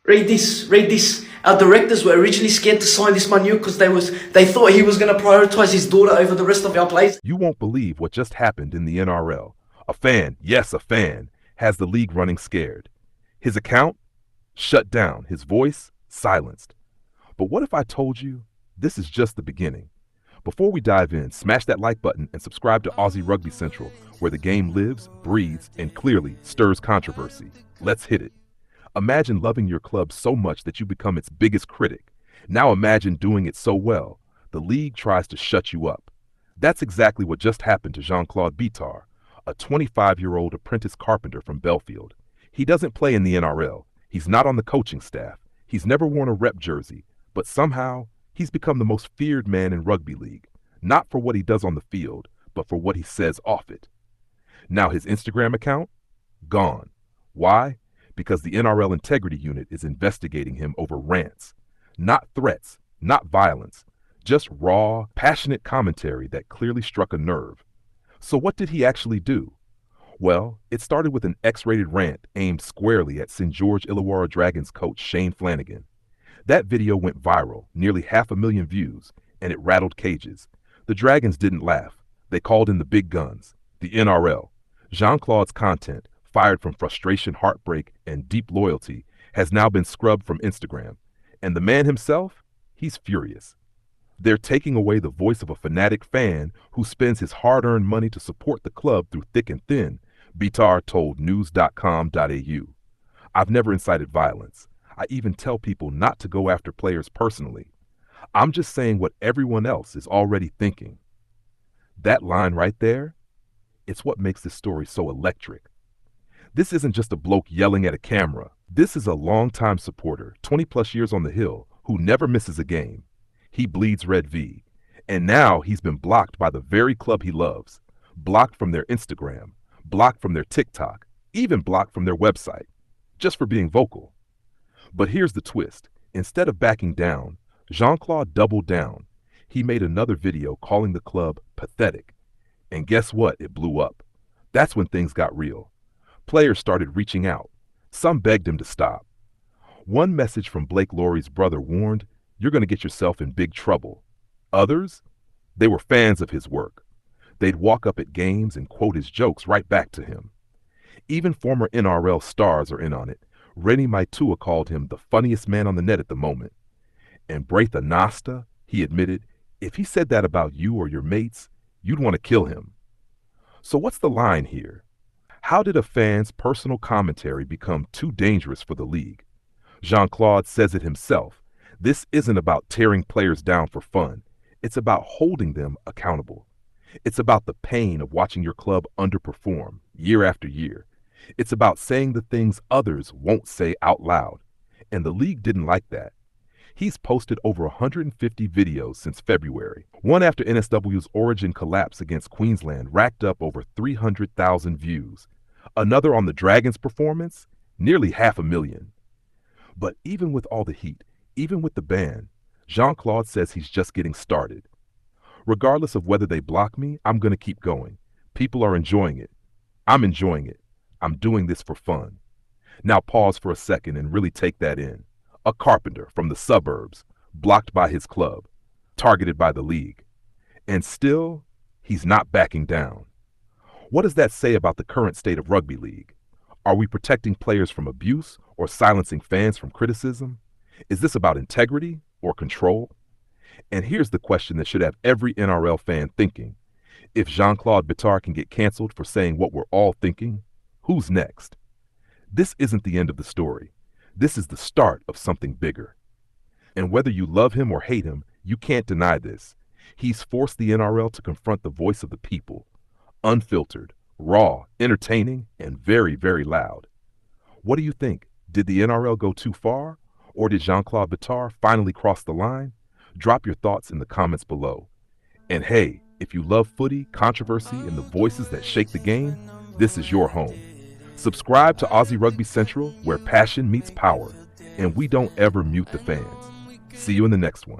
Read this, read this. Our directors were originally scared to sign this Manu because they thought he was going to prioritize his daughter over the rest of our players. You won't believe what just happened in the NRL. A fan, yes, a fan, has the league running scared. His account? Shut down. His voice? Silenced. But what if I told you this is just the beginning? Before we dive in, smash that like button and subscribe to Aussie Rugby Central, where the game lives, breathes, and clearly stirs controversy. Let's hit it. Imagine loving your club so much that you become its biggest critic. Now imagine doing it so well, the league tries to shut you up. That's exactly what just happened to Jean-Claude Bitar, a 25-year-old apprentice carpenter from Belfield. He doesn't play in the NRL. He's not on the coaching staff. He's never worn a rep jersey, but somehow he's become the most feared man in rugby league, not for what he does on the field, but for what he says off it. Now his Instagram account? Gone. Why? Because the NRL Integrity Unit is investigating him over rants. Not threats, not violence, just raw, passionate commentary that clearly struck a nerve. So what did he actually do? Well, it started with an X-rated rant aimed squarely at St. George Illawarra Dragons coach Shane Flanagan. That video went viral, nearly 500,000 views, and it rattled cages. The Dragons didn't laugh. They called in the big guns, the NRL. Jean-Claude's content, fired from frustration, heartbreak, and deep loyalty, has now been scrubbed from Instagram. And the man himself? He's furious. They're taking away the voice of a fanatic fan who spends his hard-earned money to support the club through thick and thin, Bitar told news.com.au. I've never incited violence. I even tell people not to go after players personally. I'm just saying what everyone else is already thinking. That line right there, it's what makes this story so electric. This isn't just a bloke yelling at a camera. This is a longtime supporter, 20-plus years on the Hill, who never misses a game. He bleeds Red V. And now he's been blocked by the very club he loves. Blocked from their Instagram, blocked from their TikTok, even blocked from their website, just for being vocal. But here's the twist. Instead of backing down, Jean-Claude doubled down. He made another video calling the club pathetic. And guess what? It blew up. That's when things got real. Players started reaching out. Some begged him to stop. One message from Blake Lawrie's brother warned, "You're going to get yourself in big trouble." Others? They were fans of his work. They'd walk up at games and quote his jokes right back to him. Even former NRL stars are in on it. Rennie Maitua called him the funniest man on the net at the moment. And Braitha Nasta, he admitted, if he said that about you or your mates, you'd want to kill him. So what's the line here? How did a fan's personal commentary become too dangerous for the league? Jean-Claude says it himself. This isn't about tearing players down for fun. It's about holding them accountable. It's about the pain of watching your club underperform year after year. It's about saying the things others won't say out loud. And the league didn't like that. He's posted over 150 videos since February. One after NSW's Origin collapse against Queensland racked up over 300,000 views. Another on the Dragons' performance, nearly 500,000. But even with all the heat, even with the ban, Jean-Claude says he's just getting started. Regardless of whether they block me, I'm going to keep going. People are enjoying it. I'm enjoying it. I'm doing this for fun. Now pause for a second and really take that in. A carpenter from the suburbs, blocked by his club, targeted by the league. And still, he's not backing down. What does that say about the current state of rugby league? Are we protecting players from abuse or silencing fans from criticism? Is this about integrity or control? And here's the question that should have every NRL fan thinking. If Jean-Claude Bitar can get canceled for saying what we're all thinking, who's next? This isn't the end of the story. This is the start of something bigger. And whether you love him or hate him, you can't deny this. He's forced the NRL to confront the voice of the people. Unfiltered, raw, entertaining, and very, very loud. What do you think? Did the NRL go too far? Or did Jean-Claude Bitar finally cross the line? Drop your thoughts in the comments below. And hey, if you love footy, controversy, and the voices that shake the game, this is your home. Subscribe to Aussie Rugby Central, where passion meets power, and we don't ever mute the fans. See you in the next one.